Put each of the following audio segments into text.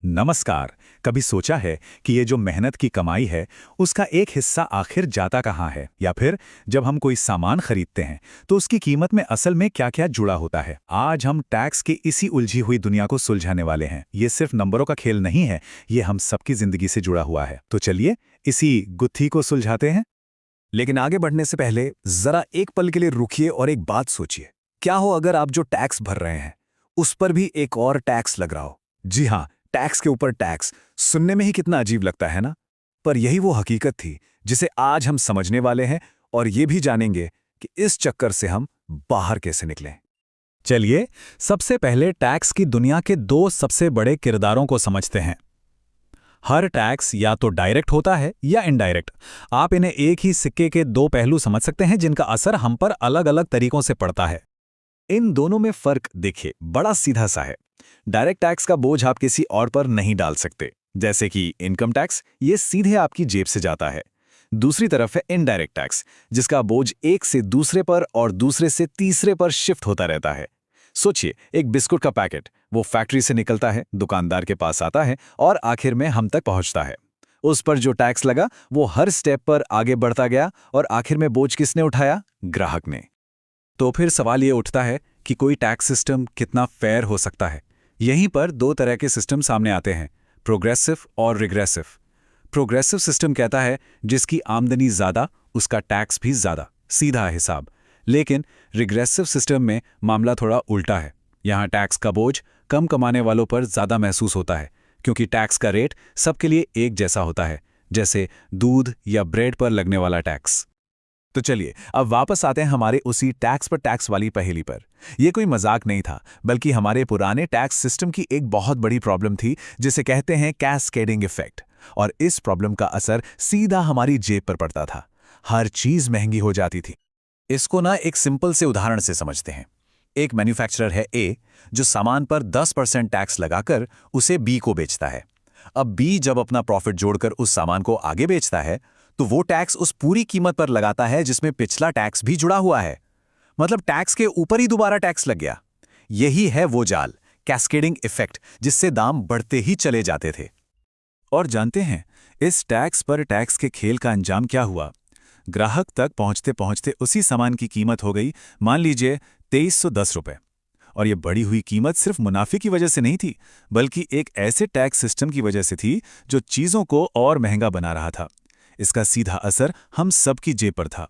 नमस्कार। कभी सोचा है कि ये जो मेहनत की कमाई है उसका एक हिस्सा आखिर जाता कहाँ है, या फिर जब हम कोई सामान खरीदते हैं तो उसकी कीमत में असल में क्या-क्या जुड़ा होता है। आज हम टैक्स की इसी उलझी हुई दुनिया को सुलझाने वाले हैं। ये सिर्फ नंबरों का खेल नहीं है, ये हम सबकी जिंदगी से जुड़ा हुआ है। तो चलिए इसी गुत्थी को सुलझाते हैं। लेकिन आगे बढ़ने से पहले जरा एक पल के लिए रुकिए और एक बात सोचिए। क्या हो अगर आप जो टैक्स भर रहे हैं उस पर भी एक और टैक्स लग रहा हो? जी हाँ, टैक्स के ऊपर टैक्स। सुनने में ही कितना अजीब लगता है ना? पर यही वो हकीकत थी जिसे आज हम समझने वाले हैं, और ये भी जानेंगे कि इस चक्कर से हम बाहर कैसे निकलें। चलिए सबसे पहले टैक्स की दुनिया के दो सबसे बड़े किरदारों को समझते हैं। हर टैक्स या तो डायरेक्ट होता है या इनडायरेक्ट। आप इन्हें एक ही सिक्के के दो पहलू समझ सकते हैं जिनका असर हम पर अलग अलग तरीकों से पड़ता है। इन दोनों में फर्क देखिए, बड़ा सीधा सा है। डायरेक्ट टैक्स का बोझ आप किसी और पर नहीं डाल सकते, जैसे कि इनकम टैक्स, ये सीधे आपकी जेब से जाता है। दूसरी तरफ है इनडायरेक्ट टैक्स, जिसका बोझ एक से दूसरे पर और दूसरे से तीसरे पर शिफ्ट होता रहता है। सोचिए, एक बिस्कुट का पैकेट, वो फैक्ट्री से निकलता है, दुकानदार के पास आता है और आखिर में हम तक पहुंचता है। उस पर जो टैक्स लगा वो हर स्टेप पर आगे बढ़ता गया, और आखिर में बोझ किसने उठाया? ग्राहक ने। तो फिर सवाल ये उठता है कि कोई टैक्स सिस्टम कितना फेयर हो सकता है। यहीं पर दो तरह के सिस्टम सामने आते हैं, प्रोग्रेसिव और रिग्रेसिव। प्रोग्रेसिव सिस्टम कहता है जिसकी आमदनी ज़्यादा उसका टैक्स भी ज़्यादा, सीधा हिसाब। लेकिन रिग्रेसिव सिस्टम में मामला थोड़ा उल्टा है। यहाँ टैक्स का बोझ कम कमाने वालों पर ज़्यादा महसूस होता है, क्योंकि टैक्स का रेट सबके लिए एक जैसा होता है, जैसे दूध या ब्रेड पर लगने वाला टैक्स। तो चलिए अब वापस आते हैं हमारे उसी टैक्स पर टैक्स वाली पहेली पर। यह कोई मजाक नहीं था, बल्कि हमारे पुराने टैक्स सिस्टम की एक बहुत बड़ी प्रॉब्लम थी, जिसे कहते हैं कैस्केडिंग इफेक्ट। और इस प्रॉब्लम का असर सीधा हमारी जेब पर पड़ता था। हर चीज महंगी हो जाती थी। इसको ना एक सिंपल से उदाहरण से समझते हैं। एक मैन्युफैक्चरर है ए, जो सामान पर 10% टैक्स लगाकर उसे बी को बेचता है। अब बी जब अपना प्रॉफिट जोड़कर उस सामान को आगे बेचता है, तो वो टैक्स उस पूरी कीमत पर लगाता है जिसमें पिछला टैक्स भी जुड़ा हुआ है। मतलब टैक्स के ऊपर ही दोबारा टैक्स लग गया। यही है वो जाल, कैस्केडिंग इफेक्ट, जिससे दाम बढ़ते ही चले जाते थे। और जानते हैं इस टैक्स पर टैक्स के खेल का अंजाम क्या हुआ? ग्राहक तक पहुंचते पहुंचते उसी सामान की कीमत हो गई, मान लीजिए 2310 रुपए। और ये बढ़ी हुई कीमत सिर्फ मुनाफे की वजह से नहीं थी, बल्कि एक ऐसे टैक्स सिस्टम की वजह से थी जो चीजों को और महंगा बना रहा था। इसका सीधा असर हम सबकी जेब पर था।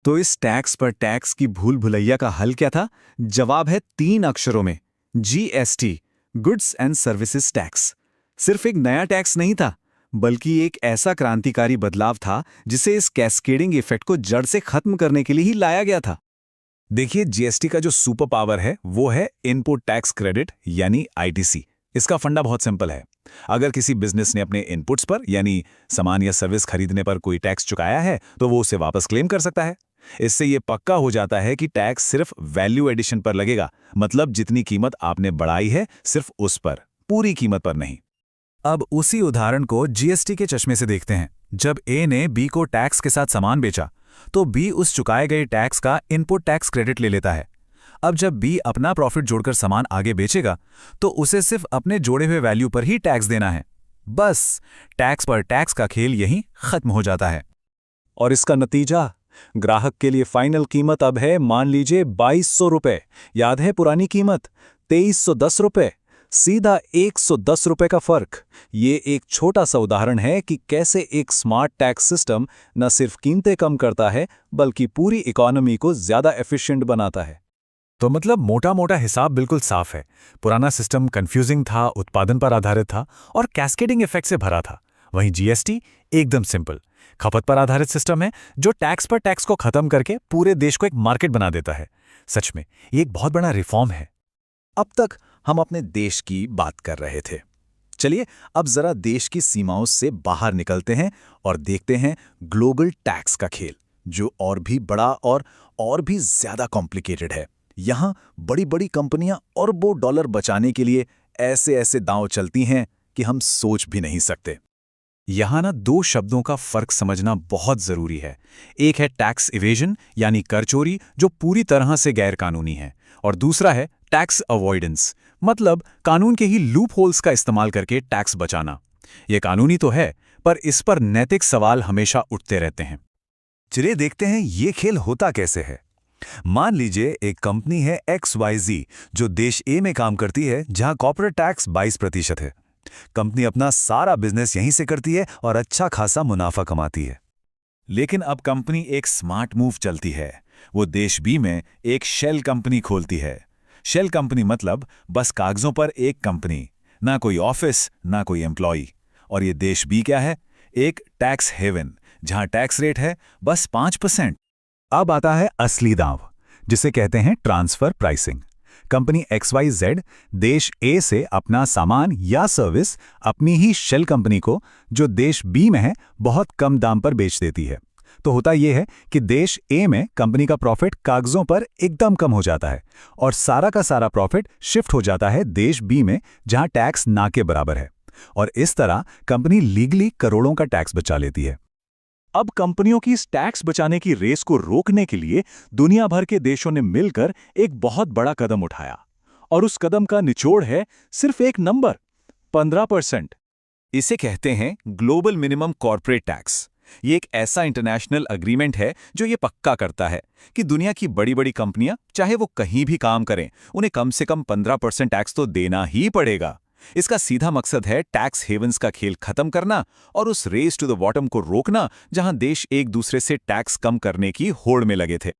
तो इस टैक्स पर टैक्स की भूल भुलैया का हल क्या था? जवाब है 3 अक्षरों में, GST, goods and services tax. सिर्फ एक नया टैक्स नहीं था, बल्कि एक ऐसा क्रांतिकारी बदलाव था जिसे इस कैस्केडिंग इफेक्ट को जड़ से खत्म करने के लिए ही लाया गया था। देखिए, जीएसटी का जो सुपर पावर है वो है इनपुट टैक्स क्रेडिट, यानी ITC। इसका फंडा बहुत सिंपल है। अगर किसी बिजनेस ने अपने इनपुट्स पर, यानी सामान या सर्विस खरीदने पर कोई टैक्स चुकाया है, तो वो उसे वापस क्लेम कर सकता है। इससे ये पक्का हो जाता है कि टैक्स सिर्फ वैल्यू एडिशन पर लगेगा, मतलब जितनी कीमत आपने बढ़ाई है सिर्फ उस पर, पूरी कीमत पर नहीं। अब उसी उदाहरण को जीएसटी के चश्मे से देखते हैं। जब ए ने बी को टैक्स के साथ सामान बेचा, तो बी उस चुकाए गए टैक्स का इनपुट टैक्स क्रेडिट ले लेता है। अब जब बी अपना प्रॉफिट जोड़कर सामान आगे बेचेगा, तो उसे सिर्फ अपने जोड़े हुए वैल्यू पर ही टैक्स देना है। बस टैक्स पर टैक्स का खेल यहीं खत्म हो जाता है। और इसका नतीजा, ग्राहक के लिए फाइनल कीमत अब है, मान लीजिए 2200 रुपए। याद है पुरानी कीमत 2310 रुपए। सीधा 110 रुपए का फर्क। ये एक छोटा सा उदाहरण है कि कैसे एक स्मार्ट टैक्स सिस्टम न सिर्फ कीमतें कम करता है, बल्कि पूरी इकोनॉमी को ज्यादा एफिशिएंट बनाता है। तो मतलब मोटा मोटा हिसाब बिल्कुल साफ है। पुराना सिस्टम कंफ्यूजिंग था, उत्पादन पर आधारित था और कैस्केडिंग इफेक्ट से भरा था। वहीं जीएसटी एकदम सिंपल, खपत पर आधारित सिस्टम है जो टैक्स पर टैक्स को खत्म करके पूरे देश को एक मार्केट बना देता है। सच में ये एक बहुत बड़ा रिफॉर्म है। अब तक हम अपने देश की बात कर रहे थे। चलिए अब जरा देश की सीमाओं से बाहर निकलते हैं और देखते हैं ग्लोबल टैक्स का खेल, जो और भी बड़ा और भी ज्यादा कॉम्प्लिकेटेड है। यहां बड़ी बड़ी कंपनियां अरबों डॉलर बचाने के लिए ऐसे ऐसे दांव चलती हैं कि हम सोच भी नहीं सकते। यहां ना दो शब्दों का फर्क समझना बहुत जरूरी है। एक है टैक्स इवेजन, यानी कर चोरी, जो पूरी तरह से गैर कानूनी है, और दूसरा है टैक्स अवॉइडेंस, मतलब कानून के ही लूप होल्स का इस्तेमाल करके टैक्स बचाना। ये कानूनी तो है, पर इस पर नैतिक सवाल हमेशा उठते रहते हैं। चलिए देखते हैं ये खेल होता कैसे है। मान लीजिए एक कंपनी है XYZ जो देश ए में काम करती है, जहां कॉर्पोरेट टैक्स 22% है। कंपनी अपना सारा बिजनेस यहीं से करती है और अच्छा खासा मुनाफा कमाती है। लेकिन अब कंपनी एक स्मार्ट मूव चलती है। वो देश बी में एक शेल कंपनी खोलती है। शेल कंपनी मतलब बस कागजों पर एक कंपनी, ना कोई ऑफिस, ना कोई एम्प्लॉई। और ये देश बी क्या है? एक टैक्स हेवन, जहां टैक्स रेट है बस 5%। अब आता है असली दांव, जिसे कहते हैं ट्रांसफर प्राइसिंग। कंपनी XYZ देश ए से अपना सामान या सर्विस अपनी ही शेल कंपनी को, जो देश बी में है, बहुत कम दाम पर बेच देती है। तो होता यह है कि देश ए में कंपनी का प्रॉफिट कागजों पर एकदम कम हो जाता है और सारा का सारा प्रॉफिट शिफ्ट हो जाता है देश बी में, जहां टैक्स ना के बराबर है। और इस तरह कंपनी लीगली करोड़ों का टैक्स बचा लेती है। अब कंपनियों की इस टैक्स बचाने की रेस को रोकने के लिए दुनिया भर के देशों ने मिलकर एक बहुत बड़ा कदम उठाया। और उस कदम का निचोड़ है सिर्फ एक नंबर, 15%। इसे कहते हैं ग्लोबल मिनिमम कॉर्पोरेट टैक्स। ये एक ऐसा इंटरनेशनल एग्रीमेंट है जो ये पक्का करता है कि दुनिया की बड़ी बड़ी कंपनियां, चाहे वो कहीं भी काम करें, उन्हें कम से कम 15% टैक्स तो देना ही पड़ेगा। इसका सीधा मकसद है टैक्स हेवंस का खेल खत्म करना और उस रेस टू द बॉटम को रोकना, जहां देश एक दूसरे से टैक्स कम करने की होड़ में लगे थे।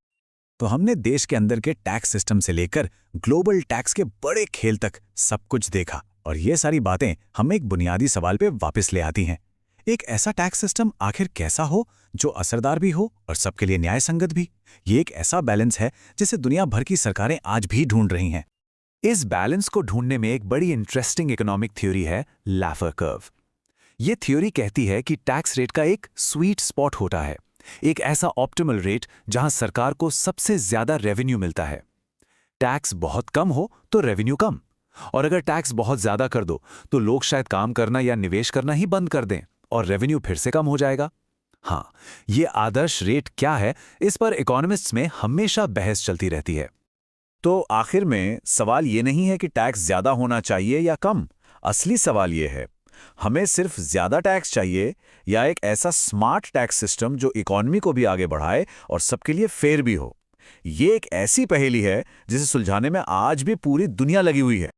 तो हमने देश के अंदर के टैक्स सिस्टम से लेकर ग्लोबल टैक्स के बड़े खेल तक सब कुछ देखा, और ये सारी बातें हमें एक बुनियादी सवाल पे वापस ले आती हैं। एक ऐसा टैक्स सिस्टम आखिर कैसा हो जो असरदार भी हो और सबके लिए न्याय संगत भी? ये एक ऐसा बैलेंस है जिसे दुनिया भर की सरकारें आज भी ढूंढ रही हैं। इस बैलेंस को ढूंढने में एक बड़ी इंटरेस्टिंग इकोनॉमिक थ्योरी है, लाफर कर्व। ये थ्योरी कहती है कि टैक्स रेट का एक स्वीट स्पॉट होता है, एक ऐसा ऑप्टिमल रेट जहां सरकार को सबसे ज्यादा रेवेन्यू मिलता है। टैक्स बहुत कम हो तो रेवेन्यू कम, और अगर टैक्स बहुत ज्यादा कर दो तो लोग शायद काम करना या निवेश करना ही बंद कर दें और रेवेन्यू फिर से कम हो जाएगा। हाँ, ये आदर्श रेट क्या है, इस पर इकोनॉमिस्ट्स में हमेशा बहस चलती रहती है। तो आखिर में सवाल ये नहीं है कि टैक्स ज्यादा होना चाहिए या कम। असली सवाल ये है, हमें सिर्फ ज्यादा टैक्स चाहिए या एक ऐसा स्मार्ट टैक्स सिस्टम जो इकोनॉमी को भी आगे बढ़ाए और सबके लिए फेयर भी हो। ये एक ऐसी पहेली है जिसे सुलझाने में आज भी पूरी दुनिया लगी हुई है।